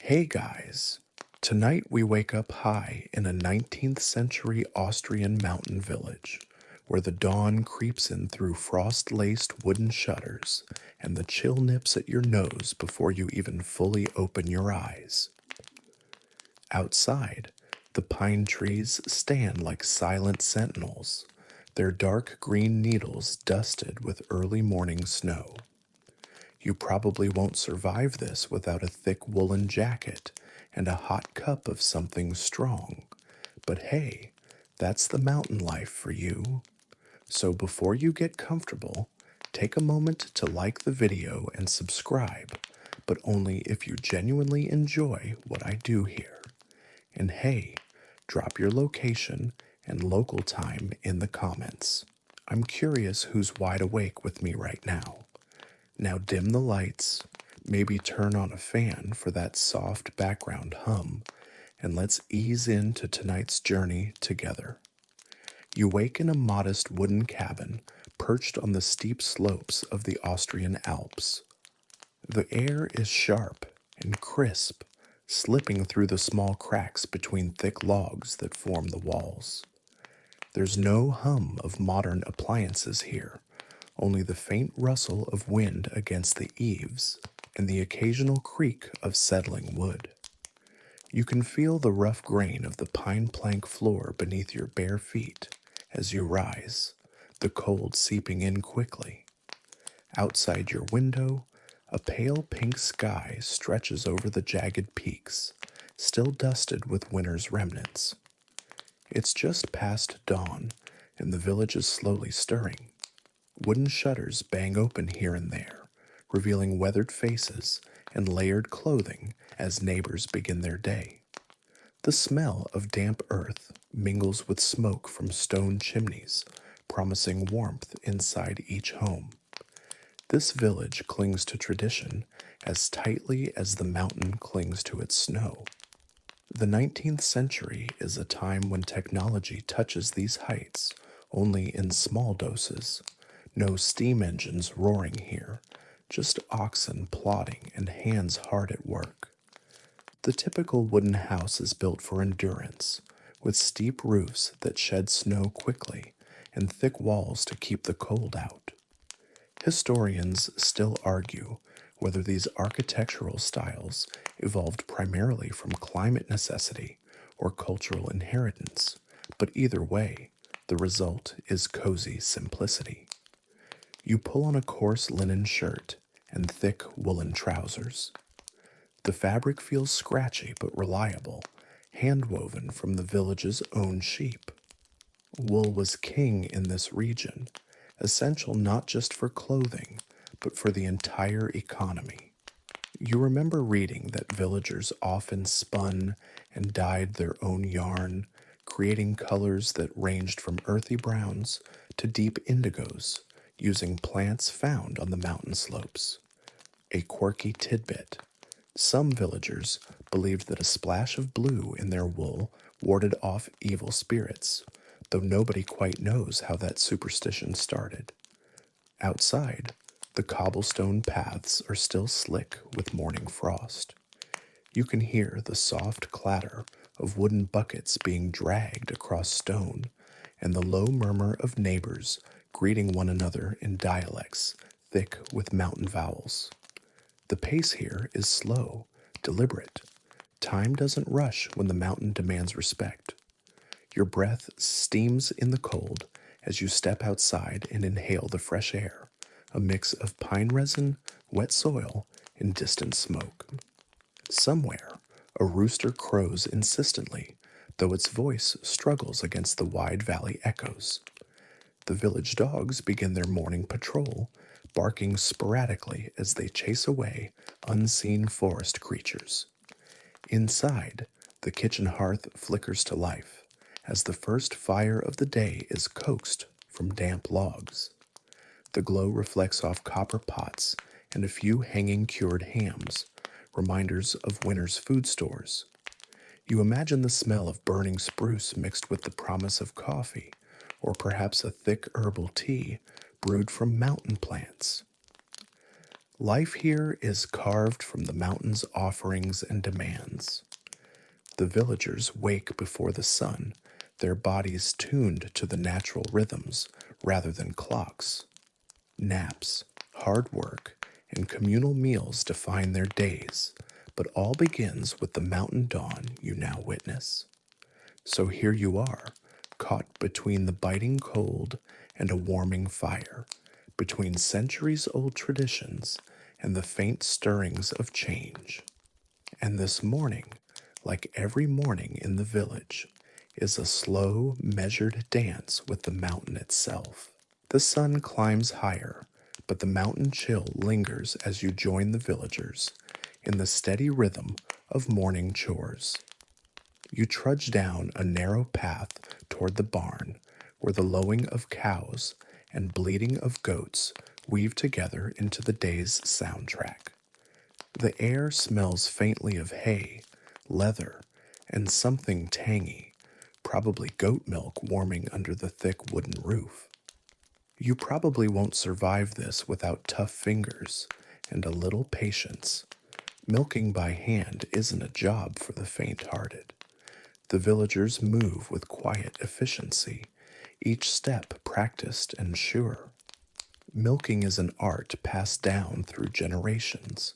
Hey guys, tonight we wake up high in a 19th century Austrian mountain village where the dawn creeps in through frost laced wooden shutters and the chill nips at your nose before you even fully open your eyes. Outside, the pine trees stand like silent sentinels, their dark green needles dusted with early morning snow. You probably won't survive this without a thick woolen jacket and a hot cup of something strong. But hey, that's the mountain life for you. So before you get comfortable, take a moment to like the video and subscribe, but only if you genuinely enjoy what I do here. And hey, drop your location and local time in the comments. I'm curious who's wide awake with me right now. Now dim the lights, maybe turn on a fan for that soft background hum, and let's ease into tonight's journey together. You wake in a modest wooden cabin perched on the steep slopes of the Austrian Alps. The air is sharp and crisp, slipping through the small cracks between thick logs that form the walls. There's no hum of modern appliances here, only the faint rustle of wind against the eaves and the occasional creak of settling wood. You can feel the rough grain of the pine plank floor beneath your bare feet as you rise, the cold seeping in quickly. Outside your window, a pale pink sky stretches over the jagged peaks, still dusted with winter's remnants. It's just past dawn, and the village is slowly stirring. Wooden shutters bang open here and there, revealing weathered faces and layered clothing as neighbors begin their day. The smell of damp earth mingles with smoke from stone chimneys, promising warmth inside each home. This village clings to tradition as tightly as the mountain clings to its snow. The 19th century is a time when technology touches these heights only in small doses. No steam engines roaring here, just oxen plodding and hands hard at work. The typical wooden house is built for endurance, with steep roofs that shed snow quickly and thick walls to keep the cold out. Historians still argue whether these architectural styles evolved primarily from climate necessity or cultural inheritance, but either way, the result is cozy simplicity. You pull on a coarse linen shirt and thick woolen trousers. The fabric feels scratchy but reliable, hand-woven from the village's own sheep. Wool was king in this region, essential not just for clothing, but for the entire economy. You remember reading that villagers often spun and dyed their own yarn, creating colors that ranged from earthy browns to deep indigos, using plants found on the mountain slopes. A quirky tidbit. Some villagers believed that a splash of blue in their wool warded off evil spirits, though nobody quite knows how that superstition started. Outside, the cobblestone paths are still slick with morning frost. You can hear the soft clatter of wooden buckets being dragged across stone and the low murmur of neighbors greeting one another in dialects thick with mountain vowels. The pace here is slow, deliberate. Time doesn't rush when the mountain demands respect. Your breath steams in the cold as you step outside and inhale the fresh air, a mix of pine resin, wet soil, and distant smoke. Somewhere, a rooster crows insistently, though its voice struggles against the wide valley echoes. The village dogs begin their morning patrol, barking sporadically as they chase away unseen forest creatures. Inside, the kitchen hearth flickers to life as the first fire of the day is coaxed from damp logs. The glow reflects off copper pots and a few hanging cured hams, reminders of winter's food stores. You imagine the smell of burning spruce mixed with the promise of coffee, or perhaps a thick herbal tea brewed from mountain plants. Life here is carved from the mountain's offerings and demands. The villagers wake before the sun, their bodies tuned to the natural rhythms rather than clocks. Naps, hard work, and communal meals define their days, but all begins with the mountain dawn you now witness. So here you are, caught between the biting cold and a warming fire, between centuries old traditions and the faint stirrings of change. And this morning, like every morning in the village, is a slow, measured dance with the mountain itself. The sun climbs higher, but the mountain chill lingers as you join the villagers in the steady rhythm of morning chores. You trudge down a narrow path toward the barn where the lowing of cows and bleating of goats weave together into the day's soundtrack. The air smells faintly of hay, leather, and something tangy, probably goat milk warming under the thick wooden roof. You probably won't survive this without tough fingers and a little patience. Milking by hand isn't a job for the faint-hearted. The villagers move with quiet efficiency, each step practiced and sure. Milking is an art passed down through generations,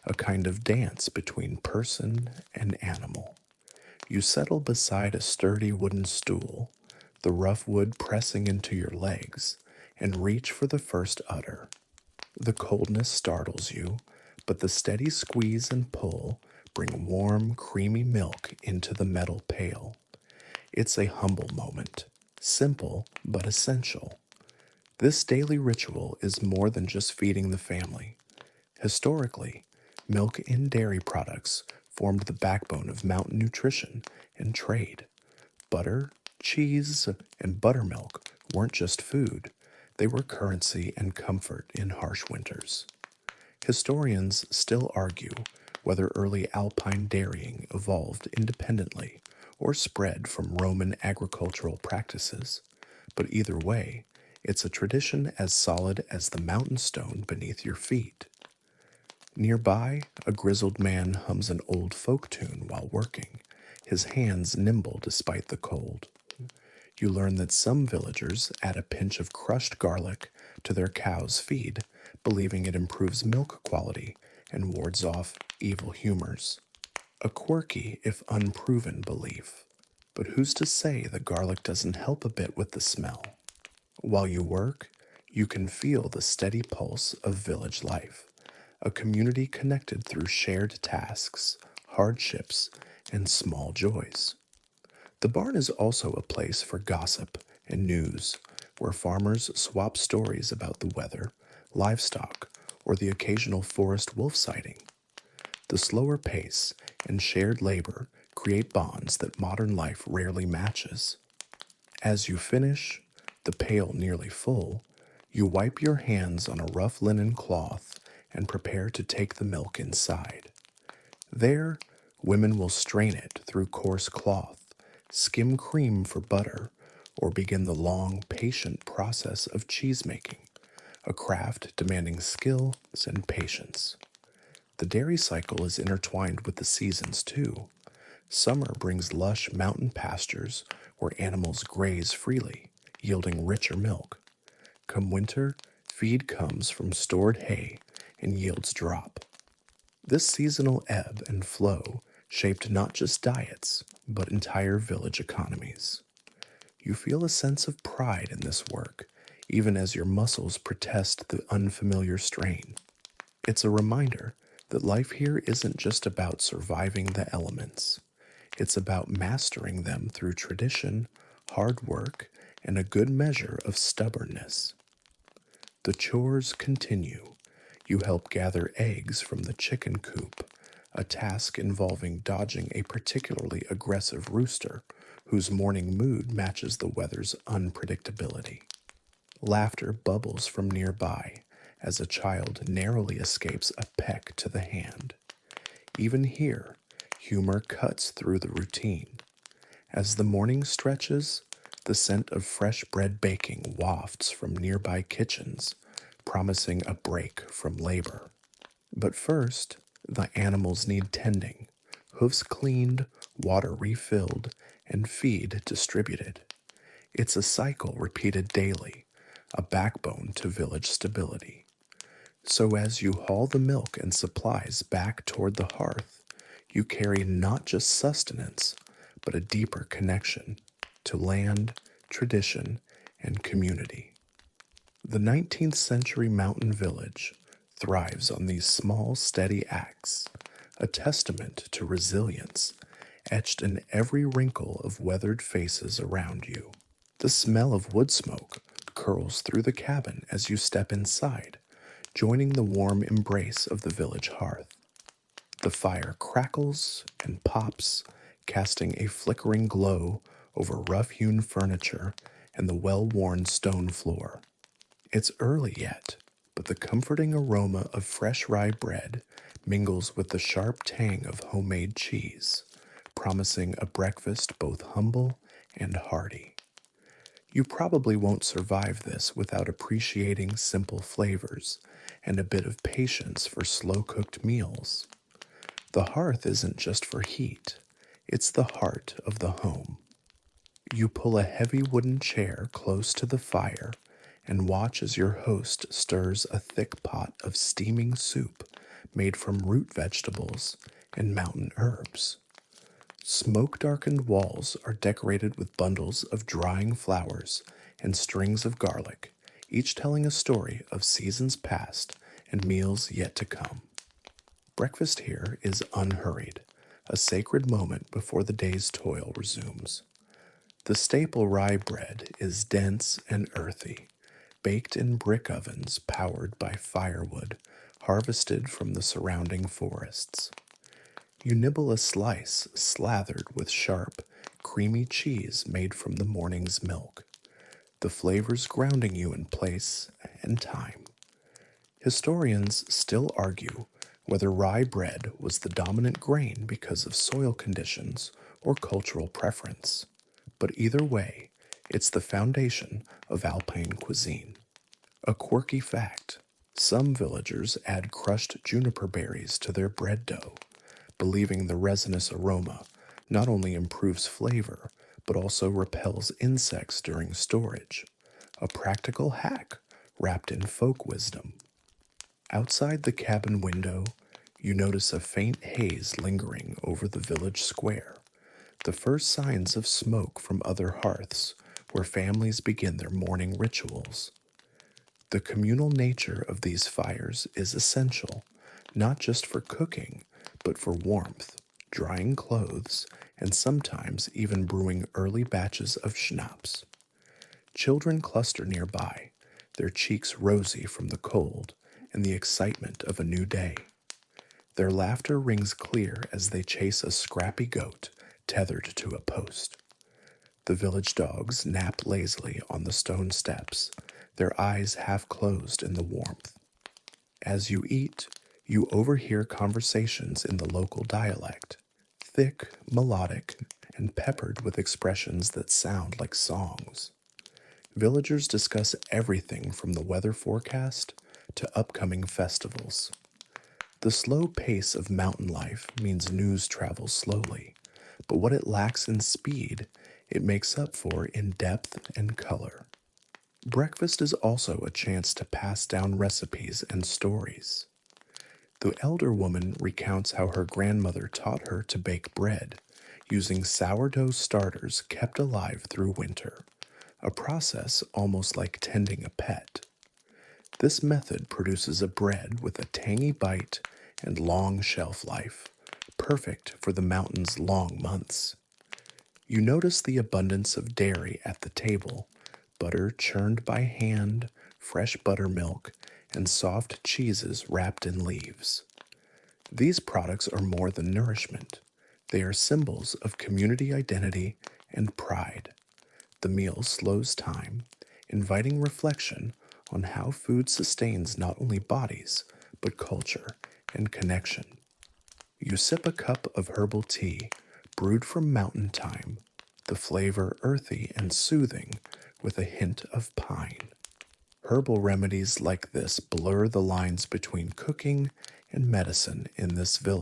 a kind of dance between person and animal. You settle beside a sturdy wooden stool, the rough wood pressing into your legs, and reach for the first udder. The coldness startles you, but the steady squeeze and pull bring warm, creamy milk into the metal pail. It's a humble moment, simple but essential. This daily ritual is more than just feeding the family. Historically, milk and dairy products formed the backbone of mountain nutrition and trade. Butter, cheese, and buttermilk weren't just food, they were currency and comfort in harsh winters. Historians still argue whether early alpine dairying evolved independently or spread from Roman agricultural practices, but either way, it's a tradition as solid as the mountain stone beneath your feet. Nearby, a grizzled man hums an old folk tune while working, his hands nimble despite the cold. You learn that some villagers add a pinch of crushed garlic to their cow's feed, believing it improves milk quality and wards off evil humors. A quirky, if unproven, belief. But who's to say the garlic doesn't help a bit with the smell? While you work, you can feel the steady pulse of village life, a community connected through shared tasks, hardships, and small joys. The barn is also a place for gossip and news, where farmers swap stories about the weather, livestock, or the occasional forest wolf sighting. The slower pace and shared labor create bonds that modern life rarely matches. As you finish, the pail nearly full, you wipe your hands on a rough linen cloth and prepare to take the milk inside. There, women will strain it through coarse cloth, skim cream for butter, or begin the long, patient process of cheese making, a craft demanding skill and patience. The dairy cycle is intertwined with the seasons, too. Summer brings lush mountain pastures where animals graze freely, yielding richer milk. Come winter, feed comes from stored hay and yields drop. This seasonal ebb and flow shaped not just diets, but entire village economies. You feel a sense of pride in this work, even as your muscles protest the unfamiliar strain. It's a reminder that life here isn't just about surviving the elements. It's about mastering them through tradition, hard work, and a good measure of stubbornness. The chores continue. You help gather eggs from the chicken coop, a task involving dodging a particularly aggressive rooster whose morning mood matches the weather's unpredictability. Laughter bubbles from nearby as a child narrowly escapes a peck to the hand. Even here, humor cuts through the routine. As the morning stretches, the scent of fresh bread baking wafts from nearby kitchens, promising a break from labor. But first, the animals need tending, hooves cleaned, water refilled, and feed distributed. It's a cycle repeated daily, a backbone to village stability. So as you haul the milk and supplies back toward the hearth, you carry not just sustenance, but a deeper connection to land, tradition, and community. The 19th century mountain village thrives on these small, steady acts, a testament to resilience etched in every wrinkle of weathered faces around you. The smell of wood smoke curls through the cabin as you step inside, joining the warm embrace of the village hearth. The fire crackles and pops, casting a flickering glow over rough-hewn furniture and the well-worn stone floor. It's early yet, but the comforting aroma of fresh rye bread mingles with the sharp tang of homemade cheese, promising a breakfast both humble and hearty. You probably won't survive this without appreciating simple flavors and a bit of patience for slow-cooked meals. The hearth isn't just for heat, it's the heart of the home. You pull a heavy wooden chair close to the fire and watch as your host stirs a thick pot of steaming soup made from root vegetables and mountain herbs. Smoke-darkened walls are decorated with bundles of drying flowers and strings of garlic, each telling a story of seasons past and meals yet to come. Breakfast here is unhurried, a sacred moment before the day's toil resumes. The staple rye bread is dense and earthy, baked in brick ovens powered by firewood harvested from the surrounding forests. You nibble a slice slathered with sharp, creamy cheese made from the morning's milk, the flavors grounding you in place and time. Historians still argue whether rye bread was the dominant grain because of soil conditions or cultural preference, but either way, it's the foundation of Alpine cuisine. A quirky fact: some villagers add crushed juniper berries to their bread dough, believing the resinous aroma not only improves flavor, but also repels insects during storage. A practical hack wrapped in folk wisdom. Outside the cabin window, you notice a faint haze lingering over the village square, the first signs of smoke from other hearths where families begin their morning rituals. The communal nature of these fires is essential, not just for cooking, but for warmth, drying clothes, and sometimes even brewing early batches of schnapps. Children cluster nearby, their cheeks rosy from the cold and the excitement of a new day. Their laughter rings clear as they chase a scrappy goat tethered to a post. The village dogs nap lazily on the stone steps, their eyes half closed in the warmth. As you eat, you overhear conversations in the local dialect, thick, melodic, and peppered with expressions that sound like songs. Villagers discuss everything from the weather forecast to upcoming festivals. The slow pace of mountain life means news travels slowly, but what it lacks in speed, it makes up for in depth and color. Breakfast is also a chance to pass down recipes and stories. The elder woman recounts how her grandmother taught her to bake bread, using sourdough starters kept alive through winter, a process almost like tending a pet. This method produces a bread with a tangy bite and long shelf life, perfect for the mountain's long months. You notice the abundance of dairy at the table, butter churned by hand, fresh buttermilk, and soft cheeses wrapped in leaves. These products are more than nourishment. They are symbols of community identity and pride. The meal slows time, inviting reflection on how food sustains not only bodies, but culture and connection. You sip a cup of herbal tea, brewed from mountain thyme, the flavor earthy and soothing with a hint of pine. Herbal remedies like this blur the lines between cooking and medicine in this village.